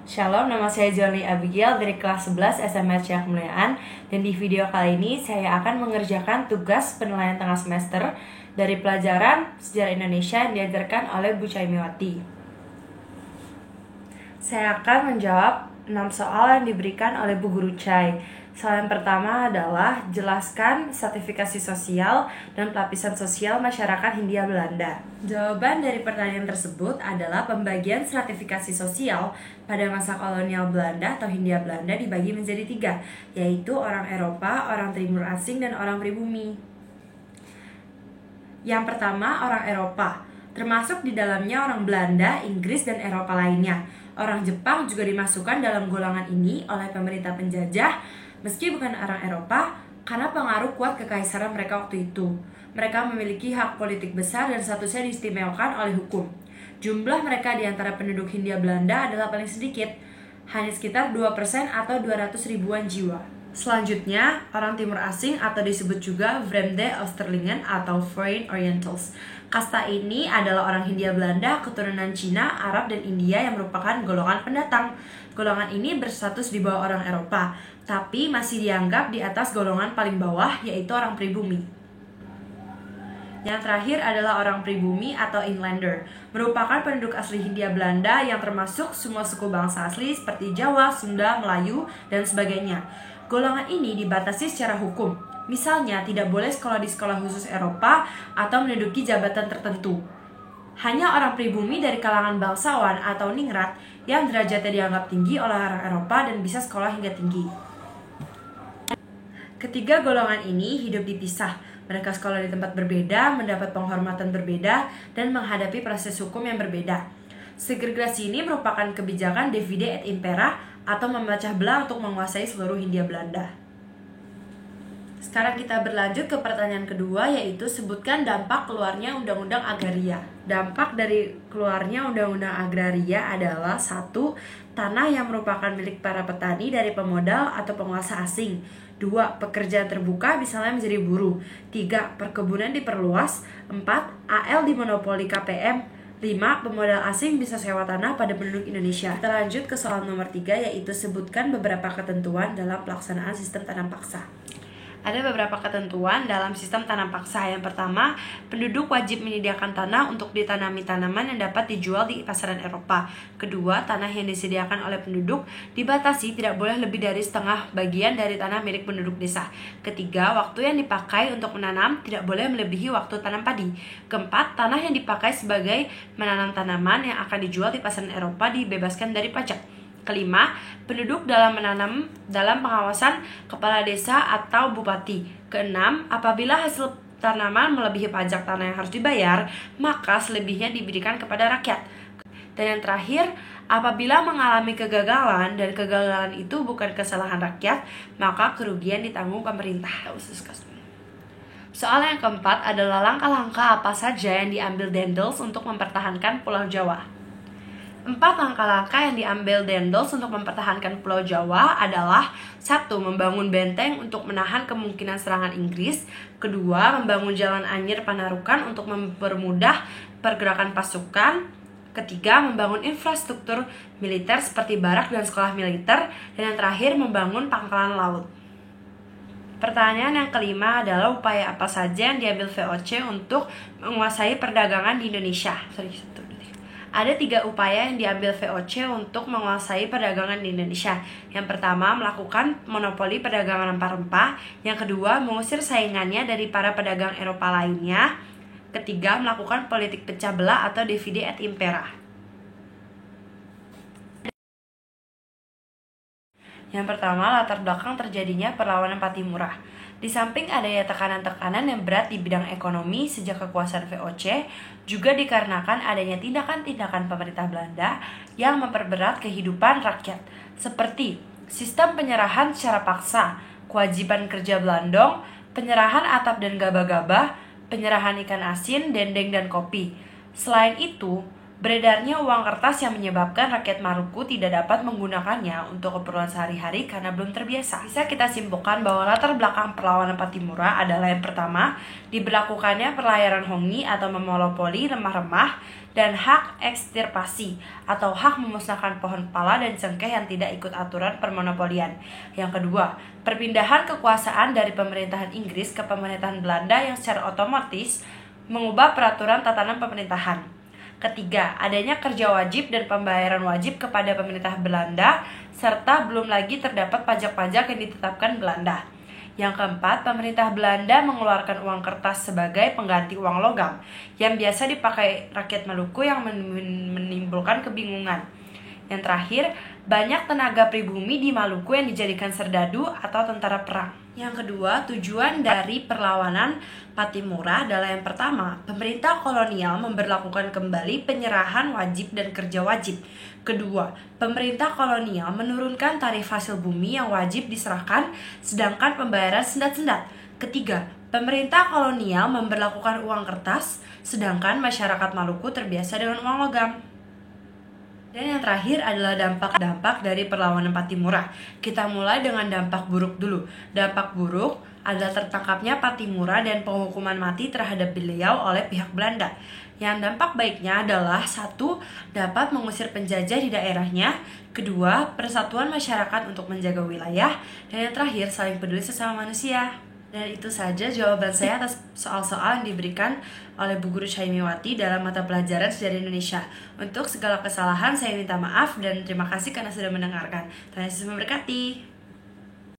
Shalom, nama saya Joni Abigail dari kelas 11 SMRC Kemuliaan. Dan di video kali ini saya akan mengerjakan tugas penilaian tengah semester dari pelajaran Sejarah Indonesia yang diajarkan oleh Bu Caimiwati. Saya akan menjawab 6 soal yang diberikan oleh Bu Guru Cai. Soal yang pertama adalah jelaskan stratifikasi sosial dan pelapisan sosial masyarakat Hindia Belanda. Jawaban dari pertanyaan tersebut adalah pembagian stratifikasi sosial pada masa kolonial Belanda atau Hindia Belanda dibagi menjadi 3, yaitu orang Eropa, orang timur asing, dan orang pribumi. Yang pertama, orang Eropa, termasuk di dalamnya orang Belanda, Inggris, dan Eropa lainnya. Orang Jepang juga dimasukkan dalam golongan ini oleh pemerintah penjajah, meski bukan orang Eropa, karena pengaruh kuat kekaisaran mereka waktu itu. Mereka memiliki hak politik besar dan statusnya diistimewakan oleh hukum. Jumlah mereka di antara penduduk Hindia Belanda adalah paling sedikit, hanya sekitar 2% atau 200 ribuan jiwa. Selanjutnya, orang timur asing atau disebut juga Vreemde Oosterlingen atau Foreign Orientals. Kasta ini adalah orang Hindia Belanda, keturunan Cina, Arab, dan India yang merupakan golongan pendatang. Golongan ini berstatus di bawah orang Eropa, tapi masih dianggap di atas golongan paling bawah, yaitu orang pribumi. Yang terakhir adalah orang pribumi atau inlander, merupakan penduduk asli Hindia Belanda yang termasuk semua suku bangsa asli seperti Jawa, Sunda, Melayu, dan sebagainya. Golongan ini dibatasi secara hukum, misalnya tidak boleh sekolah di sekolah khusus Eropa atau menduduki jabatan tertentu. Hanya orang pribumi dari kalangan bangsawan atau ningrat yang derajatnya dianggap tinggi oleh orang Eropa dan bisa sekolah hingga tinggi. Ketiga golongan ini hidup dipisah. Mereka sekolah di tempat berbeda, mendapat penghormatan berbeda, dan menghadapi proses hukum yang berbeda. Segregasi ini merupakan kebijakan divide et impera atau memecah belah untuk menguasai seluruh Hindia Belanda. Sekarang kita berlanjut ke pertanyaan kedua, yaitu sebutkan dampak keluarnya Undang-Undang Agraria. Dampak dari keluarnya Undang-Undang Agraria adalah 1. Tanah yang merupakan milik para petani dari pemodal atau penguasa asing. 2. Pekerjaan terbuka misalnya menjadi buruh. 3. Perkebunan diperluas. 4. AL dimonopoli KPM. 5. Pemodal asing bisa sewa tanah pada penduduk Indonesia. Kita lanjut ke soal nomor 3, yaitu sebutkan beberapa ketentuan dalam pelaksanaan sistem tanam paksa. Ada beberapa ketentuan dalam sistem tanam paksa. Yang pertama, penduduk wajib menyediakan tanah untuk ditanami tanaman yang dapat dijual di pasaran Eropa. Kedua, tanah yang disediakan oleh penduduk dibatasi tidak boleh lebih dari setengah bagian dari tanah milik penduduk desa. Ketiga, waktu yang dipakai untuk menanam tidak boleh melebihi waktu tanam padi. Keempat, tanah yang dipakai sebagai menanam tanaman yang akan dijual di pasaran Eropa dibebaskan dari pajak. Kelima, penduduk dalam pengawasan kepala desa atau bupati. Keenam, apabila hasil tanaman melebihi pajak tanah yang harus dibayar, maka selebihnya diberikan kepada rakyat. Dan yang terakhir, apabila mengalami kegagalan dan kegagalan itu bukan kesalahan rakyat, maka kerugian ditanggung pemerintah. Soal yang keempat adalah langkah-langkah apa saja yang diambil Daendels untuk mempertahankan Pulau Jawa. 4 langkah-langkah yang diambil Daendels untuk mempertahankan Pulau Jawa adalah 1. Membangun benteng untuk menahan kemungkinan serangan Inggris. 2. Membangun jalan anyir Panarukan untuk mempermudah pergerakan pasukan. 3. Membangun infrastruktur militer seperti barak dan sekolah militer. Dan yang terakhir, membangun pangkalan laut. Pertanyaan yang kelima adalah upaya apa saja yang diambil VOC untuk menguasai perdagangan di Indonesia. Ada 3 upaya yang diambil VOC untuk menguasai perdagangan di Indonesia. Yang pertama, melakukan monopoli perdagangan rempah-rempah. Yang kedua, mengusir saingannya dari para pedagang Eropa lainnya. Ketiga, melakukan politik pecah belah atau divide et impera. Yang pertama, latar belakang terjadinya perlawanan Patimura. Di samping adanya tekanan-tekanan yang berat di bidang ekonomi sejak kekuasaan VOC, juga dikarenakan adanya tindakan-tindakan pemerintah Belanda yang memperberat kehidupan rakyat, seperti sistem penyerahan secara paksa, kewajiban kerja belandong, penyerahan atap dan gabah-gabah, penyerahan ikan asin, dendeng, dan kopi. Selain itu, Beredarnya uang kertas yang menyebabkan rakyat Maluku tidak dapat menggunakannya untuk keperluan sehari-hari karena belum terbiasa. Bisa kita simpulkan bahwa latar belakang perlawanan Pattimura adalah yang pertama, diberlakukannya perlayaran hongi atau memonopoli remah-remah dan hak ekstirpasi atau hak memusnahkan pohon pala dan cengkeh yang tidak ikut aturan permonopolian. Yang kedua, perpindahan kekuasaan dari pemerintahan Inggris ke pemerintahan Belanda yang secara otomatis mengubah peraturan tatanan pemerintahan. Ketiga, adanya kerja wajib dan pembayaran wajib kepada pemerintah Belanda, serta belum lagi terdapat pajak-pajak yang ditetapkan Belanda. Yang keempat, pemerintah Belanda mengeluarkan uang kertas sebagai pengganti uang logam, yang biasa dipakai rakyat Maluku yang menimbulkan kebingungan. Yang terakhir, banyak tenaga pribumi di Maluku yang dijadikan serdadu atau tentara perang. Yang kedua, tujuan dari perlawanan Pattimura adalah yang pertama, pemerintah kolonial memberlakukan kembali penyerahan wajib dan kerja wajib. Kedua, pemerintah kolonial menurunkan tarif hasil bumi yang wajib diserahkan, sedangkan pembayaran sendat-sendat. Ketiga, pemerintah kolonial memberlakukan uang kertas, sedangkan masyarakat Maluku terbiasa dengan uang logam. Dan yang terakhir adalah dampak-dampak dari perlawanan Pattimura. Kita mulai dengan dampak buruk dulu. Dampak buruk adalah tertangkapnya Pattimura dan penghukuman mati terhadap beliau oleh pihak Belanda. Yang dampak baiknya adalah satu, dapat mengusir penjajah di daerahnya. Kedua, persatuan masyarakat untuk menjaga wilayah. Dan yang terakhir, saling peduli sesama manusia. Dan itu saja jawaban saya atas soal-soal yang diberikan oleh Bu Guru Syaimiwati dalam mata pelajaran Sejarah Indonesia. Untuk segala kesalahan saya minta maaf dan terima kasih karena sudah mendengarkan. Tuhan Yesus memberkati.